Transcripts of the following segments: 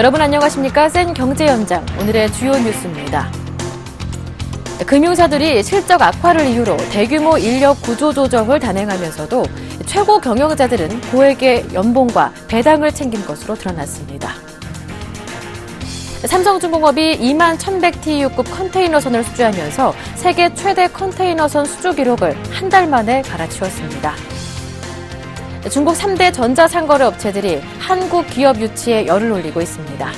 여러분 안녕하십니까? 센 경제 현장 오늘의 주요 뉴스입니다. 금융사들이 실적 악화를 이유로 대규모 인력 구조 조정을 단행하면서도 최고 경영자들은 고액의 연봉과 배당을 챙긴 것으로 드러났습니다. 삼성중공업이 2만 1,100TEU급 컨테이너선을 수주하면서 세계 최대 컨테이너선 수주 기록을 한 달 만에 갈아치웠습니다. 중국 3대 전자상거래 업체들이 한국 기업 유치에 열을 올리고 있습니다.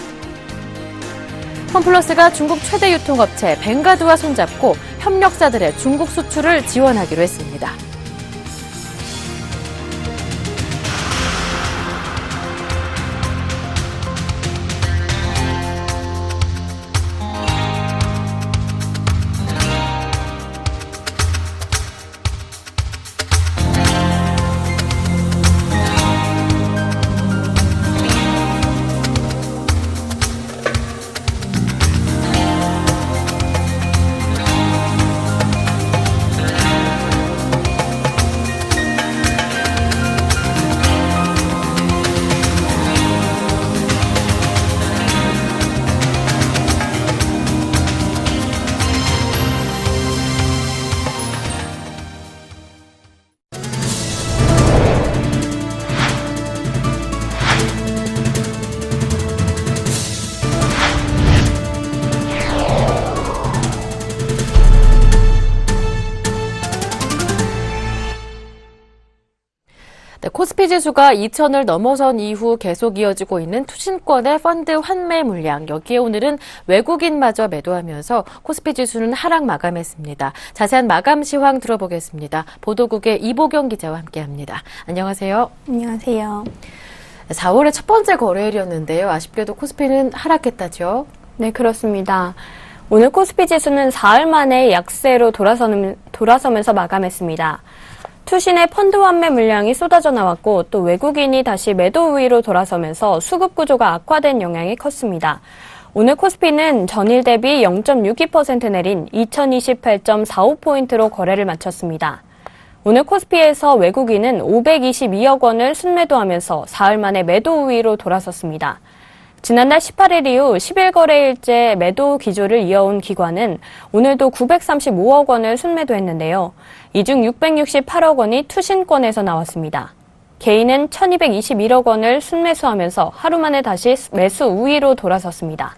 펀플러스가 중국 최대 유통업체 벵가드와 손잡고 협력사들의 중국 수출을 지원하기로 했습니다. 코스피 지수가 2,000을 넘어선 이후 계속 이어지고 있는 투신권의 펀드 환매 물량. 여기에 오늘은 외국인마저 매도하면서 코스피 지수는 하락 마감했습니다. 자세한 마감 시황 들어보겠습니다. 보도국의 이보경 기자와 함께합니다. 안녕하세요. 안녕하세요. 4월의 첫 번째 거래일이었는데요. 아쉽게도 코스피는 하락했다죠? 네, 그렇습니다. 오늘 코스피 지수는 4일 만에 약세로 돌아서면서 마감했습니다. 투신의 펀드 환매 물량이 쏟아져 나왔고 또 외국인이 다시 매도 우위로 돌아서면서 수급 구조가 악화된 영향이 컸습니다. 오늘 코스피는 전일 대비 0.62% 내린 2028.45포인트로 거래를 마쳤습니다. 오늘 코스피에서 외국인은 522억 원을 순매도하면서 4일 만에 매도 우위로 돌아섰습니다. 지난달 18일 이후 10일거래일째 매도 기조를 이어온 기관은 오늘도 935억 원을 순매도했는데요. 이 중 668억 원이 투신권에서 나왔습니다. 개인은 1221억 원을 순매수하면서 하루 만에 다시 매수 우위로 돌아섰습니다.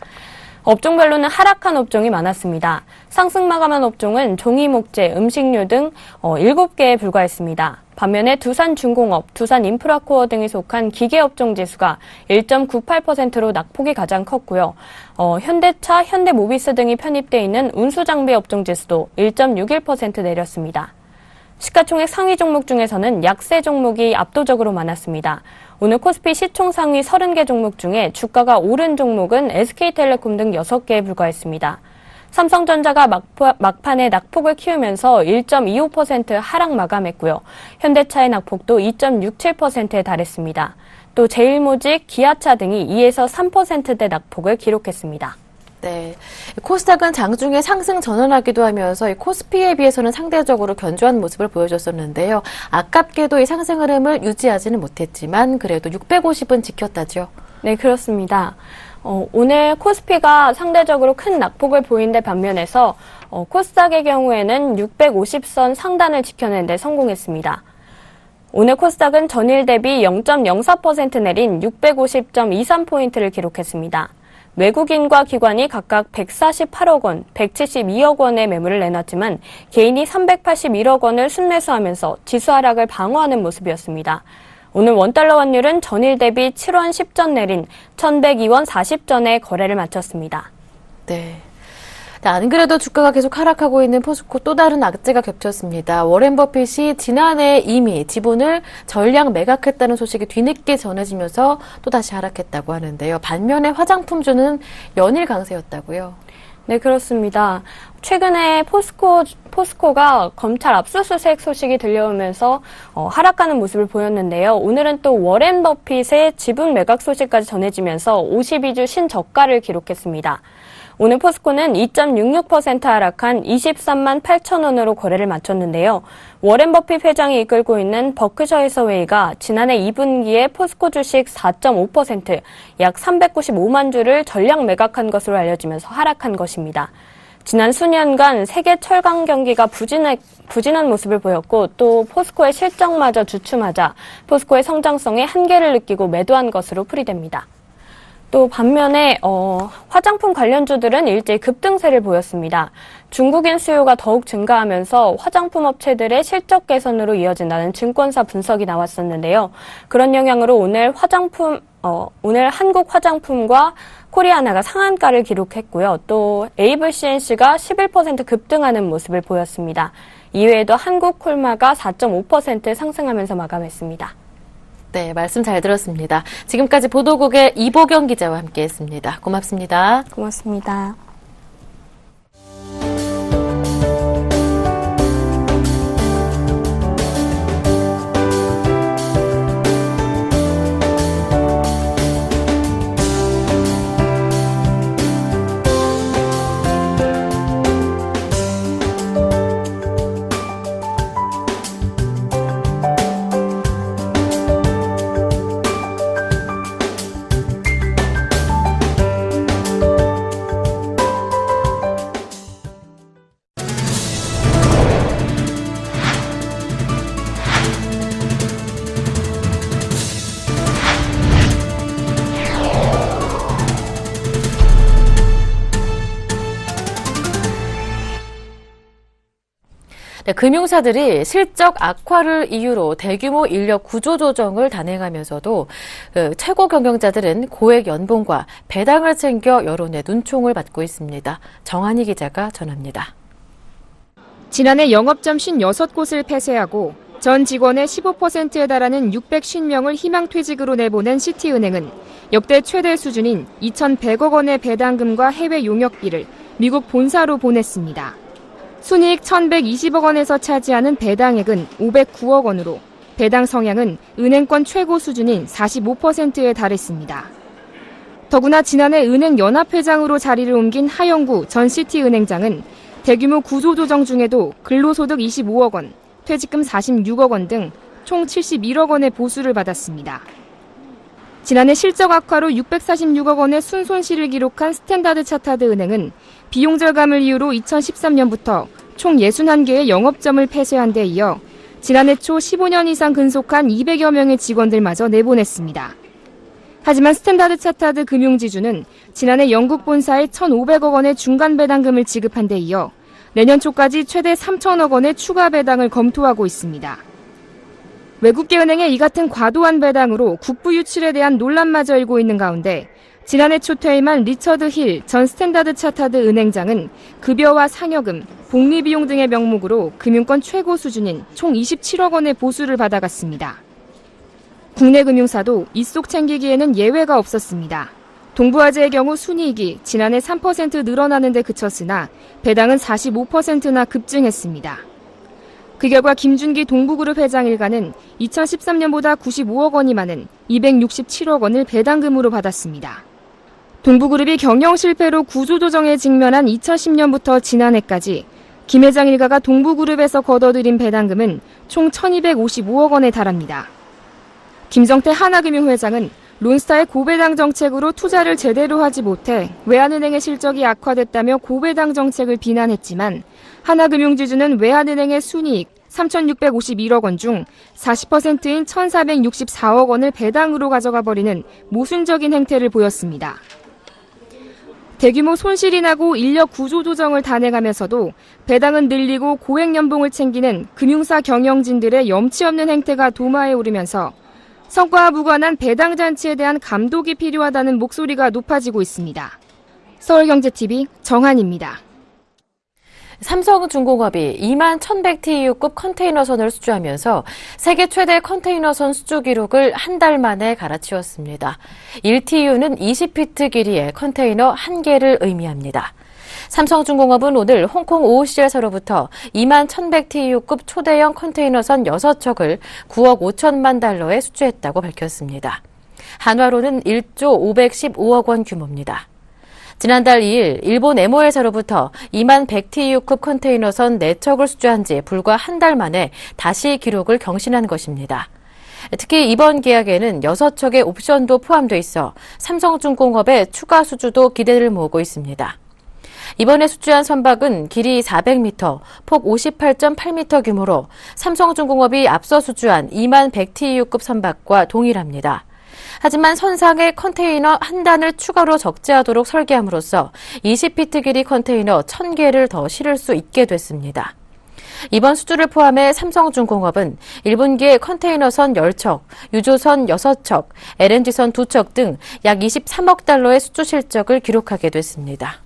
업종별로는 하락한 업종이 많았습니다. 상승 마감한 업종은 종이 목재, 음식료 등 7개에 불과했습니다. 반면에 두산중공업, 두산인프라코어 등이 속한 기계업종 지수가 1.98%로 낙폭이 가장 컸고요. 현대차, 현대모비스 등이 편입돼 있는 운수장비 업종 지수도 1.61% 내렸습니다. 시가총액 상위 종목 중에서는 약세 종목이 압도적으로 많았습니다. 오늘 코스피 시총 상위 30개 종목 중에 주가가 오른 종목은 SK텔레콤 등 6개에 불과했습니다. 삼성전자가 막판에 낙폭을 키우면서 1.25% 하락 마감했고요. 현대차의 낙폭도 2.67%에 달했습니다. 또 제일모직, 기아차 등이 2에서 3%대 낙폭을 기록했습니다. 네, 코스닥은 장중에 상승 전환하기도 하면서 이 코스피에 비해서는 상대적으로 견조한 모습을 보여줬었는데요. 아깝게도 이 상승 흐름을 유지하지는 못했지만 그래도 650은 지켰다죠. 네, 그렇습니다. 오늘 코스피가 상대적으로 큰 낙폭을 보인 데 반면에서 코스닥의 경우에는 650선 상단을 지켜낸 데 성공했습니다. 오늘 코스닥은 전일 대비 0.04% 내린 650.23포인트를 기록했습니다. 외국인과 기관이 각각 148억 원, 172억 원의 매물을 내놨지만 개인이 381억 원을 순매수하면서 지수 하락을 방어하는 모습이었습니다. 오늘 원달러 환율은 전일 대비 7원 10전 내린 1,102원 40전에 거래를 마쳤습니다. 네. 안 그래도 주가가 계속 하락하고 있는 포스코 또 다른 악재가 겹쳤습니다. 워렌 버핏이 지난해 이미 지분을 전량 매각했다는 소식이 뒤늦게 전해지면서 또다시 하락했다고 하는데요. 반면에 화장품주는 연일 강세였다고요. 네, 그렇습니다. 최근에 포스코가 검찰 압수수색 소식이 들려오면서 하락하는 모습을 보였는데요. 오늘은 또 워렌 버핏의 지분 매각 소식까지 전해지면서 52주 신저가를 기록했습니다. 오늘 포스코는 2.66% 하락한 23만 8천 원으로 거래를 마쳤는데요. 워렌 버핏 회장이 이끌고 있는 버크셔 해서웨이가 지난해 2분기에 포스코 주식 4.5%, 약 395만 주를 전량 매각한 것으로 알려지면서 하락한 것입니다. 지난 수년간 세계 철강 경기가 부진한 모습을 보였고 또 포스코의 실적마저 주춤하자 포스코의 성장성에 한계를 느끼고 매도한 것으로 풀이됩니다. 또 반면에 화장품 관련주들은 일제히 급등세를 보였습니다. 중국인 수요가 더욱 증가하면서 화장품 업체들의 실적 개선으로 이어진다는 증권사 분석이 나왔었는데요. 그런 영향으로 오늘 한국 화장품과 코리아나가 상한가를 기록했고요. 또 에이블 CNC가 11% 급등하는 모습을 보였습니다. 이외에도 한국 콜마가 4.5% 상승하면서 마감했습니다. 네, 말씀 잘 들었습니다. 지금까지 보도국의 이보경 기자와 함께했습니다. 고맙습니다. 고맙습니다. 네, 금융사들이 실적 악화를 이유로 대규모 인력 구조 조정을 단행하면서도 최고 경영자들은 고액 연봉과 배당을 챙겨 여론의 눈총을 받고 있습니다. 정한희 기자가 전합니다. 지난해 영업점 56곳을 폐쇄하고 전 직원의 15%에 달하는 650명을 희망퇴직으로 내보낸 시티은행은 역대 최대 수준인 2,100억 원의 배당금과 해외 용역비를 미국 본사로 보냈습니다. 순이익 1,120억 원에서 차지하는 배당액은 509억 원으로 배당 성향은 은행권 최고 수준인 45%에 달했습니다. 더구나 지난해 은행연합회장으로 자리를 옮긴 하영구 전 시티은행장은 대규모 구조조정 중에도 근로소득 25억 원, 퇴직금 46억 원 등 총 71억 원의 보수를 받았습니다. 지난해 실적 악화로 646억 원의 순손실을 기록한 스탠다드 차타드 은행은 비용 절감을 이유로 2013년부터 총 61개의 영업점을 폐쇄한 데 이어 지난해 초 15년 이상 근속한 200여 명의 직원들마저 내보냈습니다. 하지만 스탠다드 차타드 금융지주는 지난해 영국 본사에 1,500억 원의 중간 배당금을 지급한 데 이어 내년 초까지 최대 3천억 원의 추가 배당을 검토하고 있습니다. 외국계 은행의 이 같은 과도한 배당으로 국부 유출에 대한 논란마저 일고 있는 가운데 지난해 초 퇴임한 리처드 힐 전 스탠다드 차타드 은행장은 급여와 상여금, 복리비용 등의 명목으로 금융권 최고 수준인 총 27억 원의 보수를 받아갔습니다. 국내 금융사도 이 속 챙기기에는 예외가 없었습니다. 동부화재의 경우 순이익이 지난해 3% 늘어나는 데 그쳤으나 배당은 45%나 급증했습니다. 그 결과 김준기 동부그룹 회장 일가는 2013년보다 95억 원이 많은 267억 원을 배당금으로 받았습니다. 동부그룹이 경영 실패로 구조조정에 직면한 2010년부터 지난해까지 김 회장 일가가 동부그룹에서 거둬들인 배당금은 총 1,255억 원에 달합니다. 김정태 하나금융 회장은 론스타의 고배당 정책으로 투자를 제대로 하지 못해 외환은행의 실적이 악화됐다며 고배당 정책을 비난했지만 하나금융지주는 외환은행의 순이익 3,651억 원 중 40%인 1,464억 원을 배당으로 가져가 버리는 모순적인 행태를 보였습니다. 대규모 손실이 나고 인력 구조 조정을 단행하면서도 배당은 늘리고 고액 연봉을 챙기는 금융사 경영진들의 염치 없는 행태가 도마에 오르면서 성과와 무관한 배당 잔치에 대한 감독이 필요하다는 목소리가 높아지고 있습니다. 서울경제TV 정한입니다. 삼성중공업이 21,100TEU급 컨테이너선을 수주하면서 세계 최대 컨테이너선 수주 기록을 한 달 만에 갈아치웠습니다. 1TEU는 20피트 길이의 컨테이너 1개를 의미합니다. 삼성중공업은 오늘 홍콩 OCL서로부터 21,100TEU급 초대형 컨테이너선 6척을 9억 5천만 달러에 수주했다고 밝혔습니다. 한화로는 1조 515억 원 규모입니다. 지난달 2일 일본 MO에서로부터 2만 100TEU급 컨테이너선 4척을 수주한 지 불과 한 달 만에 다시 기록을 경신한 것입니다. 특히 이번 계약에는 6척의 옵션도 포함돼 있어 삼성중공업의 추가 수주도 기대를 모으고 있습니다. 이번에 수주한 선박은 길이 400m, 폭 58.8m 규모로 삼성중공업이 앞서 수주한 2만 100TEU급 선박과 동일합니다. 하지만 선상에 컨테이너 한 단을 추가로 적재하도록 설계함으로써 20피트 길이 컨테이너 1000개를 더 실을 수 있게 됐습니다. 이번 수주를 포함해 삼성중공업은 1분기에 컨테이너선 10척, 유조선 6척, LNG선 2척 등 약 23억 달러의 수주 실적을 기록하게 됐습니다.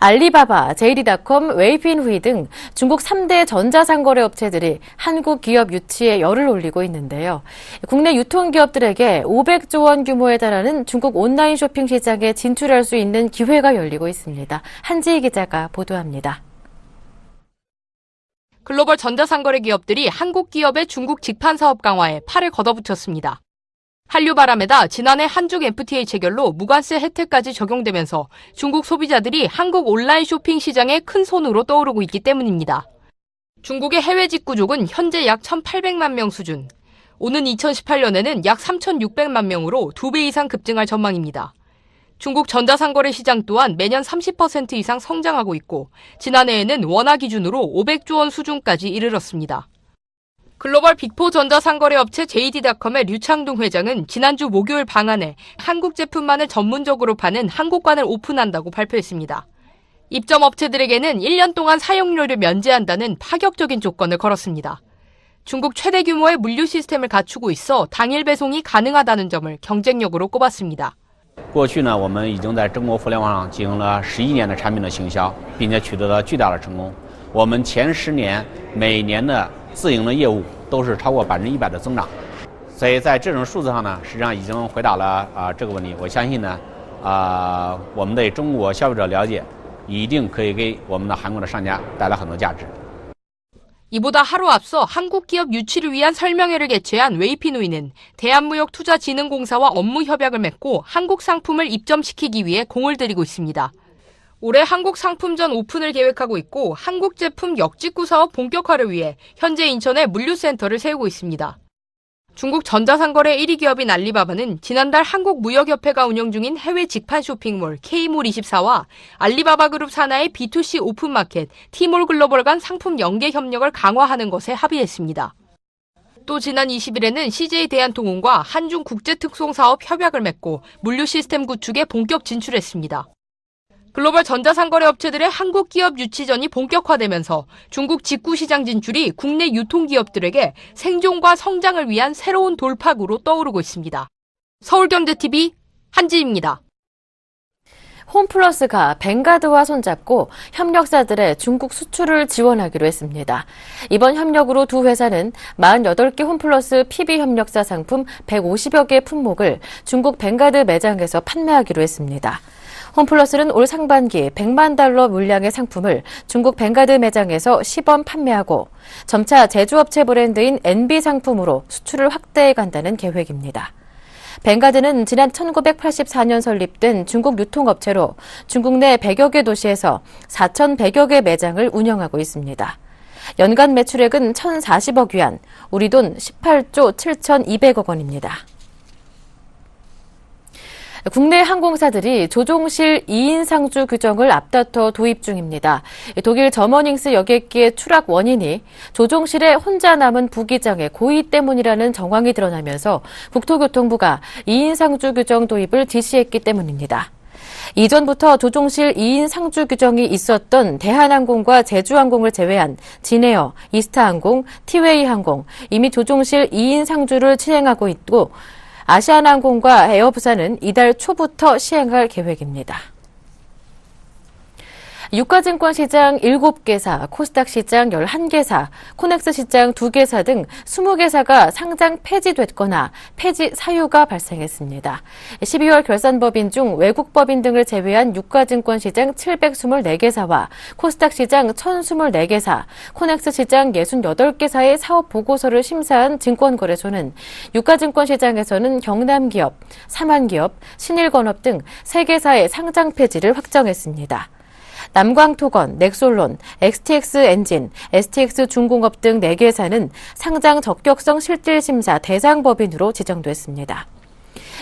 알리바바, JD.com, 웨이핀후이 등 중국 3대 전자상거래 업체들이 한국 기업 유치에 열을 올리고 있는데요. 국내 유통기업들에게 500조 원 규모에 달하는 중국 온라인 쇼핑 시장에 진출할 수 있는 기회가 열리고 있습니다. 한지희 기자가 보도합니다. 글로벌 전자상거래 기업들이 한국 기업의 중국 직판 사업 강화에 팔을 걷어붙였습니다. 한류바람에다 지난해 한중 FTA 체결로 무관세 혜택까지 적용되면서 중국 소비자들이 한국 온라인 쇼핑 시장에 큰 손으로 떠오르고 있기 때문입니다. 중국의 해외 직구족은 현재 약 1,800만 명 수준, 오는 2018년에는 약 3,600만 명으로 2배 이상 급증할 전망입니다. 중국 전자상거래 시장 또한 매년 30% 이상 성장하고 있고 지난해에는 원화 기준으로 500조 원 수준까지 이르렀습니다. 글로벌 빅4 전자상거래 업체 JD.com의 류창둥 회장은 지난주 목요일 방한에 한국 제품만을 전문적으로 파는 한국관을 오픈한다고 발표했습니다. 입점 업체들에게는 1년 동안 사용료를 면제한다는 파격적인 조건을 걸었습니다. 중국 최대 규모의 물류 시스템을 갖추고 있어 당일 배송이 가능하다는 점을 경쟁력으로 꼽았습니다. 过去呢，我们已经在中国互联网上进行了11年的产品的行销，并且取得了巨大的成功。我们前10年每年的自营的业务都是超过100%的增长，所以在这种数字上呢，实际上已经回答了这个问题。我相信呢，我们对中国消费者了解，一定可以给我们的韩国的商家带来很多价值。 이보다 하루 앞서 한국 기업 유치를 위한 설명회를 개최한 웨이핀후이는 대한무역투자진흥공사와 업무 협약을 맺고 한국 상품을 입점시키기 위해 공을 들이고 있습니다. 올해 한국 상품전 오픈을 계획하고 있고 한국 제품 역직구 사업 본격화를 위해 현재 인천에 물류센터를 세우고 있습니다. 중국 전자상거래 1위 기업인 알리바바는 지난달 한국무역협회가 운영 중인 해외 직판 쇼핑몰 K몰24와 알리바바 그룹 산하의 B2C 오픈마켓 T몰 글로벌 간 상품 연계 협력을 강화하는 것에 합의했습니다. 또 지난 20일에는 CJ 대한통운과 한중 국제특송사업 협약을 맺고 물류 시스템 구축에 본격 진출했습니다. 글로벌 전자상거래 업체들의 한국 기업 유치전이 본격화되면서 중국 직구 시장 진출이 국내 유통기업들에게 생존과 성장을 위한 새로운 돌파구로 떠오르고 있습니다. 서울경제TV 한지입니다. 홈플러스가 벵가드와 손잡고 협력사들의 중국 수출을 지원하기로 했습니다. 이번 협력으로 두 회사는 48개 홈플러스 PB 협력사 상품 150여 개 품목을 중국 벵가드 매장에서 판매하기로 했습니다. 홈플러스는 올 상반기 100만 달러 물량의 상품을 중국 벵가드 매장에서 시범 판매하고 점차 제조업체 브랜드인 NB 상품으로 수출을 확대해 간다는 계획입니다. 벵가드는 지난 1984년 설립된 중국 유통업체로 중국 내 100여 개 도시에서 4,100여 개 매장을 운영하고 있습니다. 연간 매출액은 1,040억 위안, 우리 돈 18조 7,200억 원입니다. 국내 항공사들이 조종실 2인 상주 규정을 앞다퉈 도입 중입니다. 독일 저머닝스 여객기의 추락 원인이 조종실에 혼자 남은 부기장의 고의 때문이라는 정황이 드러나면서 국토교통부가 2인 상주 규정 도입을 지시했기 때문입니다. 이전부터 조종실 2인 상주 규정이 있었던 대한항공과 제주항공을 제외한 진에어, 이스타항공, 티웨이 항공, 이미 조종실 2인 상주를 시행하고 있고 아시아나항공과 에어부산은 이달 초부터 시행할 계획입니다. 유가증권 시장 7개사, 코스닥 시장 11개사, 코넥스 시장 2개사 등 20개사가 상장 폐지됐거나 폐지 사유가 발생했습니다. 12월 결산법인 중 외국법인 등을 제외한 유가증권 시장 724개사와 코스닥 시장 1024개사, 코넥스 시장 68개사의 사업 보고서를 심사한 증권거래소는 유가증권 시장에서는 경남기업, 삼한기업, 신일건업 등 3개사의 상장 폐지를 확정했습니다. 남광토건, 넥솔론, XTX엔진, STX중공업 등 4개사는 상장 적격성 실질심사 대상법인으로 지정됐습니다.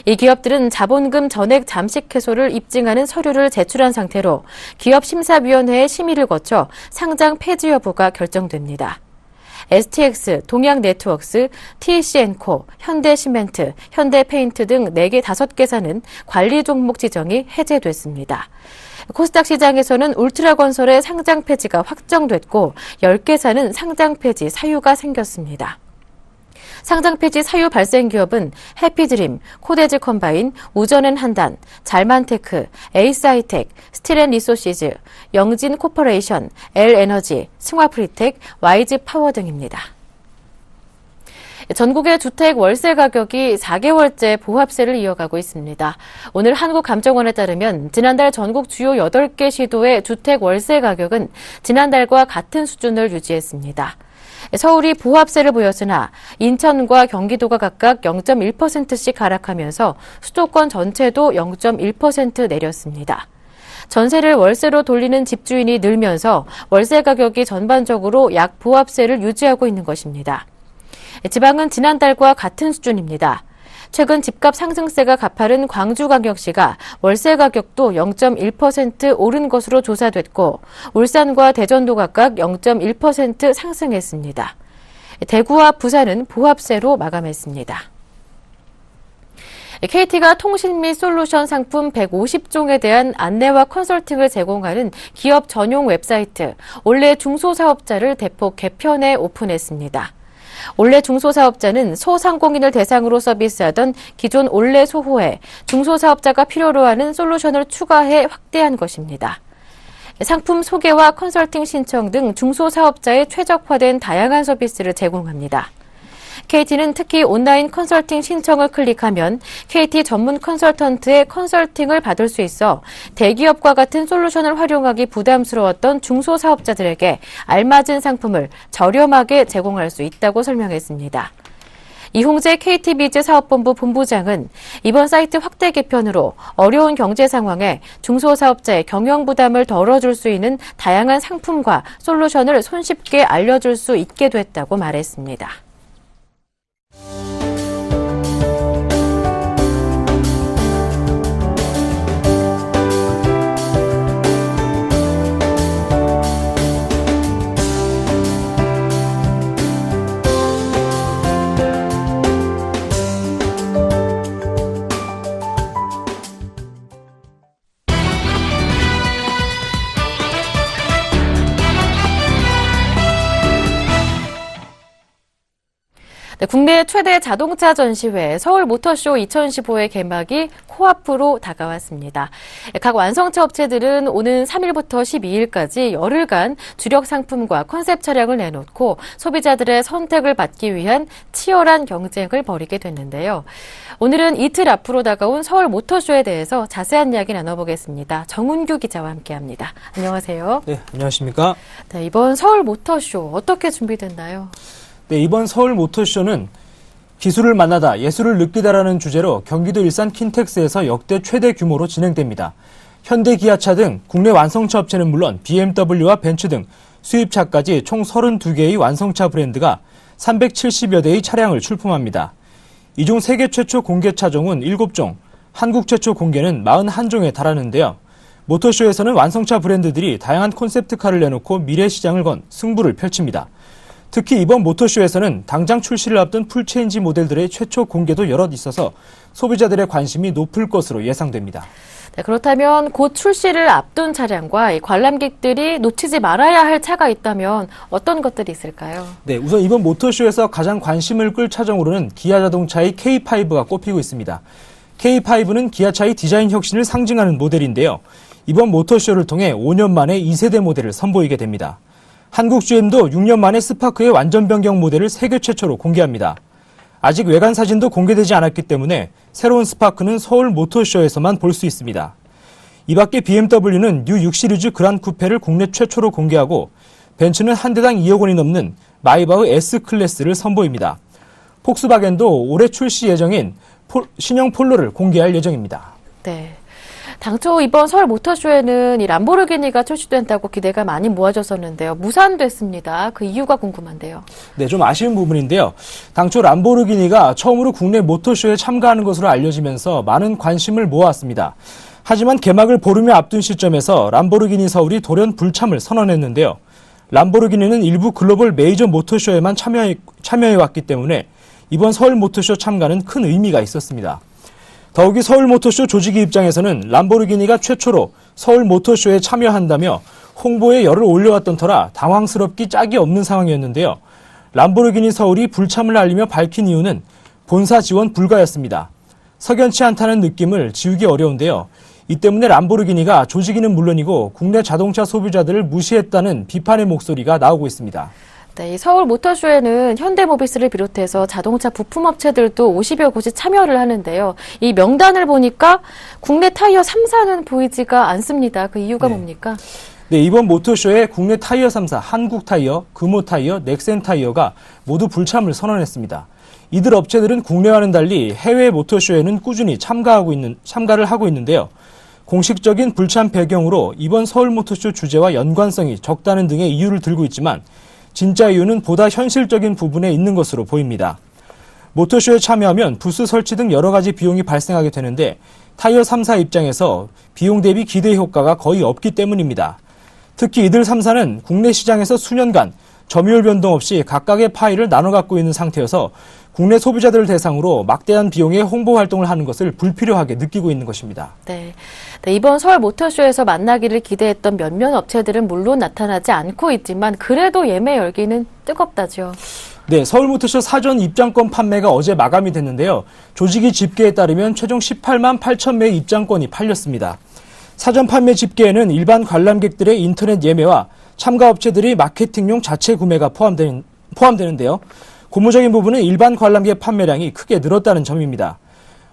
이 기업들은 자본금 전액 잠식 해소를 입증하는 서류를 제출한 상태로 기업심사위원회의 심의를 거쳐 상장 폐지 여부가 결정됩니다. STX, 동양네트워크스, TCN코, 현대시멘트, 현대페인트 등 4개 5개사는 관리 종목 지정이 해제됐습니다. 코스닥 시장에서는 울트라건설의 상장 폐지가 확정됐고 10개사는 상장 폐지 사유가 생겼습니다. 상장 폐지 사유 발생 기업은 해피드림, 코데즈 컴바인, 우전앤한단, 잘만테크, 에이스하이텍, 스틸앤리소시즈, 영진코퍼레이션, L에너지, 승화프리텍, YG파워 등입니다. 전국의 주택 월세 가격이 4개월째 보합세를 이어가고 있습니다. 오늘 한국감정원에 따르면 지난달 전국 주요 8개 시도의 주택 월세 가격은 지난달과 같은 수준을 유지했습니다. 서울이 보합세를 보였으나 인천과 경기도가 각각 0.1%씩 하락하면서 수도권 전체도 0.1% 내렸습니다. 전세를 월세로 돌리는 집주인이 늘면서 월세 가격이 전반적으로 약 보합세를 유지하고 있는 것입니다. 지방은 지난달과 같은 수준입니다. 최근 집값 상승세가 가파른 광주광역시가 월세 가격도 0.1% 오른 것으로 조사됐고 울산과 대전도 각각 0.1% 상승했습니다. 대구와 부산은 보합세로 마감했습니다. KT가 통신 및 솔루션 상품 150종에 대한 안내와 컨설팅을 제공하는 기업 전용 웹사이트 올레 중소사업자를 대폭 개편해 오픈했습니다. 올레 중소사업자는 소상공인을 대상으로 서비스하던 기존 올레 소호에 중소사업자가 필요로 하는 솔루션을 추가해 확대한 것입니다. 상품 소개와 컨설팅 신청 등 중소사업자에 최적화된 다양한 서비스를 제공합니다. KT는 특히 온라인 컨설팅 신청을 클릭하면 KT 전문 컨설턴트의 컨설팅을 받을 수 있어 대기업과 같은 솔루션을 활용하기 부담스러웠던 중소사업자들에게 알맞은 상품을 저렴하게 제공할 수 있다고 설명했습니다. 이홍재 KT비즈 사업본부 본부장은 이번 사이트 확대 개편으로 어려운 경제 상황에 중소사업자의 경영 부담을 덜어줄 수 있는 다양한 상품과 솔루션을 손쉽게 알려줄 수 있게 됐다고 말했습니다. 국내 최대 자동차 전시회 서울모터쇼 2015의 개막이 코앞으로 다가왔습니다. 각 완성차 업체들은 오는 3일부터 12일까지 열흘간 주력 상품과 컨셉 차량을 내놓고 소비자들의 선택을 받기 위한 치열한 경쟁을 벌이게 됐는데요. 오늘은 이틀 앞으로 다가온 서울모터쇼에 대해서 자세한 이야기 나눠보겠습니다. 정은규 기자와 함께합니다. 안녕하세요. 네, 안녕하십니까? 네, 이번 서울모터쇼 어떻게 준비됐나요? 네, 이번 서울 모터쇼는 기술을 만나다 예술을 느끼다라는 주제로 경기도 일산 킨텍스에서 역대 최대 규모로 진행됩니다. 현대 기아차 등 국내 완성차 업체는 물론 BMW와 벤츠 등 수입차까지 총 32개의 완성차 브랜드가 370여 대의 차량을 출품합니다. 이 중 세계 최초 공개 차종은 7종, 한국 최초 공개는 41종에 달하는데요. 모터쇼에서는 완성차 브랜드들이 다양한 콘셉트카를 내놓고 미래 시장을 건 승부를 펼칩니다. 특히 이번 모터쇼에서는 당장 출시를 앞둔 풀체인지 모델들의 최초 공개도 여럿 있어서 소비자들의 관심이 높을 것으로 예상됩니다. 네, 그렇다면 곧 출시를 앞둔 차량과 관람객들이 놓치지 말아야 할 차가 있다면 어떤 것들이 있을까요? 네, 우선 이번 모터쇼에서 가장 관심을 끌 차종으로는 기아 자동차의 K5가 꼽히고 있습니다. K5는 기아차의 디자인 혁신을 상징하는 모델인데요. 이번 모터쇼를 통해 5년 만에 2세대 모델을 선보이게 됩니다. 한국 GM도 6년 만에 스파크의 완전 변경 모델을 세계 최초로 공개합니다. 아직 외관 사진도 공개되지 않았기 때문에 새로운 스파크는 서울 모터쇼에서만 볼 수 있습니다. 이 밖에 BMW는 뉴 6 시리즈 그란 쿠페를 국내 최초로 공개하고 벤츠는 한 대당 2억 원이 넘는 마이바흐 S클래스를 선보입니다. 폭스바겐도 올해 출시 예정인 신형 폴로를 공개할 예정입니다. 네. 당초 이번 서울 모터쇼에는 이 람보르기니가 출시된다고 기대가 많이 모아졌었는데요. 무산됐습니다. 그 이유가 궁금한데요. 네, 좀 아쉬운 부분인데요. 당초 람보르기니가 처음으로 국내 모터쇼에 참가하는 것으로 알려지면서 많은 관심을 모았습니다. 하지만 개막을 보름여 앞둔 시점에서 람보르기니 서울이 돌연 불참을 선언했는데요. 람보르기니는 일부 글로벌 메이저 모터쇼에만 참여해왔기 때문에 이번 서울 모터쇼 참가는 큰 의미가 있었습니다. 더욱이 서울 모터쇼 조직위 입장에서는 람보르기니가 최초로 서울 모터쇼에 참여한다며 홍보에 열을 올려왔던 터라 당황스럽기 짝이 없는 상황이었는데요. 람보르기니 서울이 불참을 알리며 밝힌 이유는 본사 지원 불가였습니다. 석연치 않다는 느낌을 지우기 어려운데요. 이 때문에 람보르기니가 조직위는 물론이고 국내 자동차 소비자들을 무시했다는 비판의 목소리가 나오고 있습니다. 네, 이 서울 모터쇼에는 현대모비스를 비롯해서 자동차 부품업체들도 50여 곳이 참여를 하는데요. 이 명단을 보니까 국내 타이어 3사는 보이지가 않습니다. 그 이유가 뭡니까? 네, 이번 모터쇼에 국내 타이어 3사 한국타이어, 금호타이어, 넥센타이어가 모두 불참을 선언했습니다. 이들 업체들은 국내와는 달리 해외 모터쇼에는 꾸준히 참가를 하고 있는데요. 공식적인 불참 배경으로 이번 서울 모터쇼 주제와 연관성이 적다는 등의 이유를 들고 있지만 진짜 이유는 보다 현실적인 부분에 있는 것으로 보입니다. 모터쇼에 참여하면 부스 설치 등 여러 가지 비용이 발생하게 되는데 타이어 3사 입장에서 비용 대비 기대 효과가 거의 없기 때문입니다. 특히 이들 3사는 국내 시장에서 수년간 점유율 변동 없이 각각의 파이를 나눠 갖고 있는 상태여서 국내 소비자들을 대상으로 막대한 비용의 홍보 활동을 하는 것을 불필요하게 느끼고 있는 것입니다. 네, 이번 서울 모터쇼에서 만나기를 기대했던 몇몇 업체들은 물론 나타나지 않고 있지만 그래도 예매 열기는 뜨겁다죠. 네, 서울 모터쇼 사전 입장권 판매가 어제 마감이 됐는데요. 조직위 집계에 따르면 최종 18만 8천 매의 입장권이 팔렸습니다. 사전 판매 집계에는 일반 관람객들의 인터넷 예매와 참가 업체들이 마케팅용 자체 구매가 포함되는데요. 고무적인 부분은 일반 관람객 판매량이 크게 늘었다는 점입니다.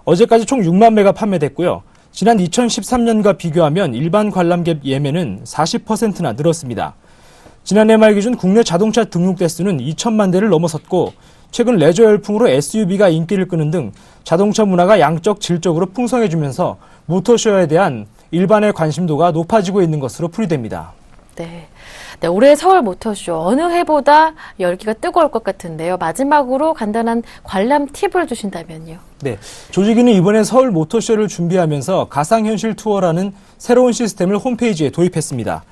어제까지 총 6만 매가 판매됐고요. 지난 2013년과 비교하면 일반 관람객 예매는 40%나 늘었습니다. 지난해 말 기준 국내 자동차 등록 대수는 2천만 대를 넘어섰고 최근 레저 열풍으로 SUV가 인기를 끄는 등 자동차 문화가 양적 질적으로 풍성해지면서 모터쇼에 대한 일반의 관심도가 높아지고 있는 것으로 풀이됩니다. 네, 올해 서울 모터쇼 어느 해보다 열기가 뜨거울 것 같은데요. 마지막으로 간단한 관람 팁을 주신다면요. 네, 조직위는 이번에 서울 모터쇼를 준비하면서 가상현실 투어라는 새로운 시스템을 홈페이지에 도입했습니다.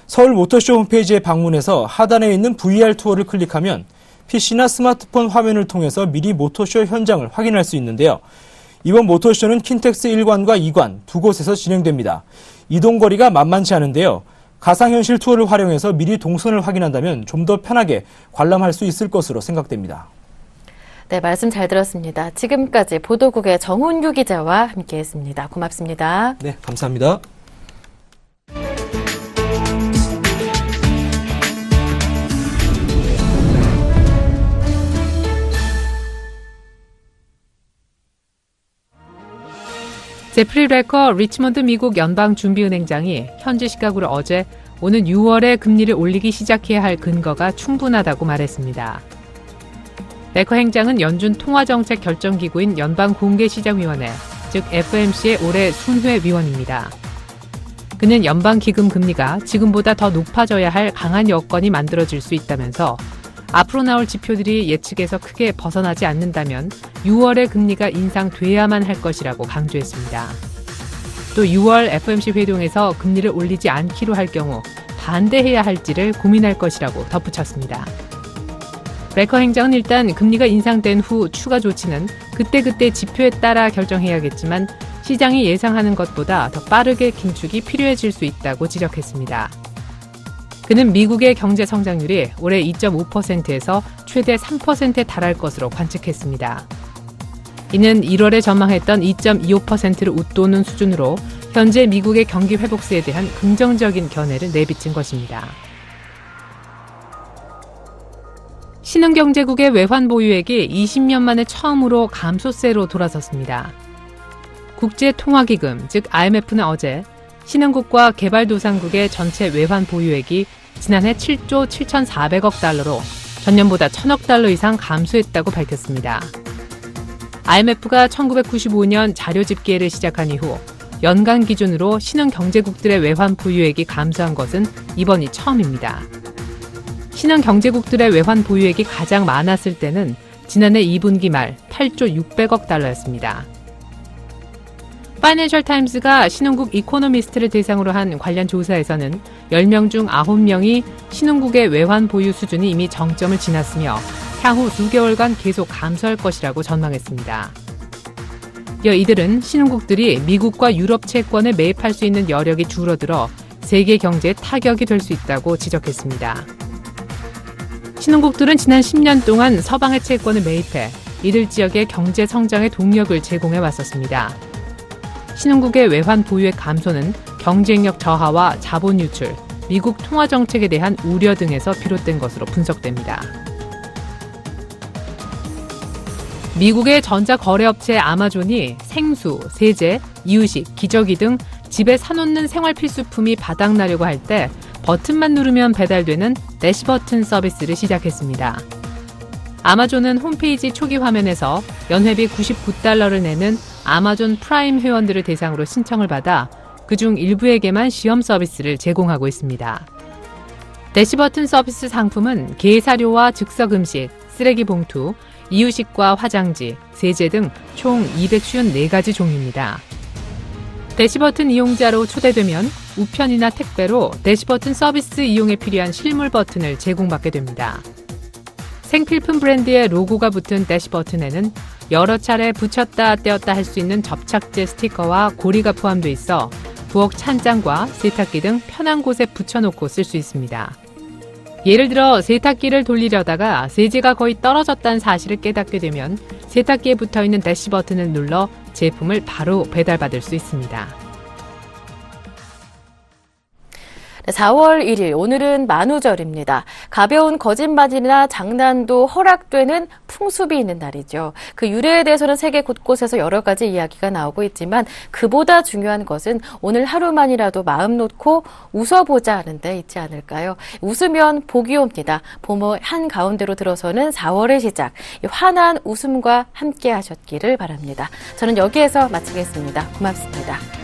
서울 모터쇼 홈페이지에 방문해서 하단에 있는 VR 투어를 클릭하면 PC나 스마트폰 화면을 통해서 미리 모터쇼 현장을 확인할 수 있는데요. 이번 모터쇼는 킨텍스 1관과 2관 두 곳에서 진행됩니다. 이동거리가 만만치 않은데요. 가상현실 투어를 활용해서 미리 동선을 확인한다면 좀 더 편하게 관람할 수 있을 것으로 생각됩니다. 네, 말씀 잘 들었습니다. 지금까지 보도국의 정훈규 기자와 함께했습니다. 고맙습니다. 네, 감사합니다. 제프리 레커 리치먼드 미국 연방준비은행장이 현지 시각으로 어제 오는 6월에 금리를 올리기 시작해야 할 근거가 충분하다고 말했습니다. 레커 행장은 연준 통화정책 결정기구인 연방공개시장위원회, 즉 FOMC의 올해 순회 위원입니다. 그는 연방기금 금리가 지금보다 더 높아져야 할 강한 여건이 만들어질 수 있다면서 앞으로 나올 지표들이 예측에서 크게 벗어나지 않는다면 6월에 금리가 인상돼야만 할 것이라고 강조했습니다. 또 6월 FOMC 회동에서 금리를 올리지 않기로 할 경우 반대해야 할지를 고민할 것이라고 덧붙였습니다. 레커 행장은 일단 금리가 인상된 후 추가 조치는 그때그때 지표에 따라 결정해야겠지만 시장이 예상하는 것보다 더 빠르게 긴축이 필요해질 수 있다고 지적했습니다. 그는 미국의 경제 성장률이 올해 2.5%에서 최대 3%에 달할 것으로 관측했습니다. 이는 1월에 전망했던 2.25%를 웃도는 수준으로 현재 미국의 경기 회복세에 대한 긍정적인 견해를 내비친 것입니다. 신흥경제국의 외환 보유액이 20년 만에 처음으로 감소세로 돌아섰습니다. 국제통화기금, 즉 IMF는 어제 신흥국과 개발도상국의 전체 외환 보유액이 지난해 7조 7,400억 달러로 전년보다 1,000억 달러 이상 감소했다고 밝혔습니다. IMF가 1995년 자료 집계를 시작한 이후 연간 기준으로 신흥경제국들의 외환 보유액이 감소한 것은 이번이 처음입니다. 신흥경제국들의 외환 보유액이 가장 많았을 때는 지난해 2분기 말 8조 600억 달러였습니다. 파이낸셜 타임스가 신흥국 이코노미스트를 대상으로 한 관련 조사에서는 10명 중 9명이 신흥국의 외환 보유 수준이 이미 정점을 지났으며 향후 수개월간 계속 감소할 것이라고 전망했습니다. 이어 이들은 신흥국들이 미국과 유럽 채권에 매입할 수 있는 여력이 줄어들어 세계 경제에 타격이 될 수 있다고 지적했습니다. 신흥국들은 지난 10년 동안 서방의 채권을 매입해 이들 지역의 경제 성장의 동력을 제공해 왔었습니다. 신흥국의 외환 보유액 감소는 경쟁력 저하와 자본 유출, 미국 통화 정책에 대한 우려 등에서 비롯된 것으로 분석됩니다. 미국의 전자거래업체 아마존이 생수, 세제, 이유식, 기저귀 등 집에 사놓는 생활 필수품이 바닥나려고 할 때 버튼만 누르면 배달되는 대시버튼 서비스를 시작했습니다. 아마존은 홈페이지 초기 화면에서 연회비 99달러를 내는 아마존 프라임 회원들을 대상으로 신청을 받아 그중 일부에게만 시험 서비스를 제공하고 있습니다. 대시버튼 서비스 상품은 게사료와 즉석 음식, 쓰레기 봉투, 이유식과 화장지, 세제 등 총 254가지 종류입니다. 대시버튼 이용자로 초대되면 우편이나 택배로 대시버튼 서비스 이용에 필요한 실물 버튼을 제공받게 됩니다. 생필품 브랜드의 로고가 붙은 대시버튼에는 여러 차례 붙였다 떼었다 할 수 있는 접착제 스티커와 고리가 포함되어 있어 부엌 찬장과 세탁기 등 편한 곳에 붙여놓고 쓸 수 있습니다. 예를 들어 세탁기를 돌리려다가 세제가 거의 떨어졌다는 사실을 깨닫게 되면 세탁기에 붙어있는 대시 버튼을 눌러 제품을 바로 배달받을 수 있습니다. 4월 1일, 오늘은 만우절입니다. 가벼운 거짓말이나 장난도 허락되는 풍습이 있는 날이죠. 그 유래에 대해서는 세계 곳곳에서 여러 가지 이야기가 나오고 있지만 그보다 중요한 것은 오늘 하루만이라도 마음 놓고 웃어보자 하는 데 있지 않을까요? 웃으면 복이 옵니다. 봄의 한가운데로 들어서는 4월의 시작, 환한 웃음과 함께 하셨기를 바랍니다. 저는 여기에서 마치겠습니다. 고맙습니다.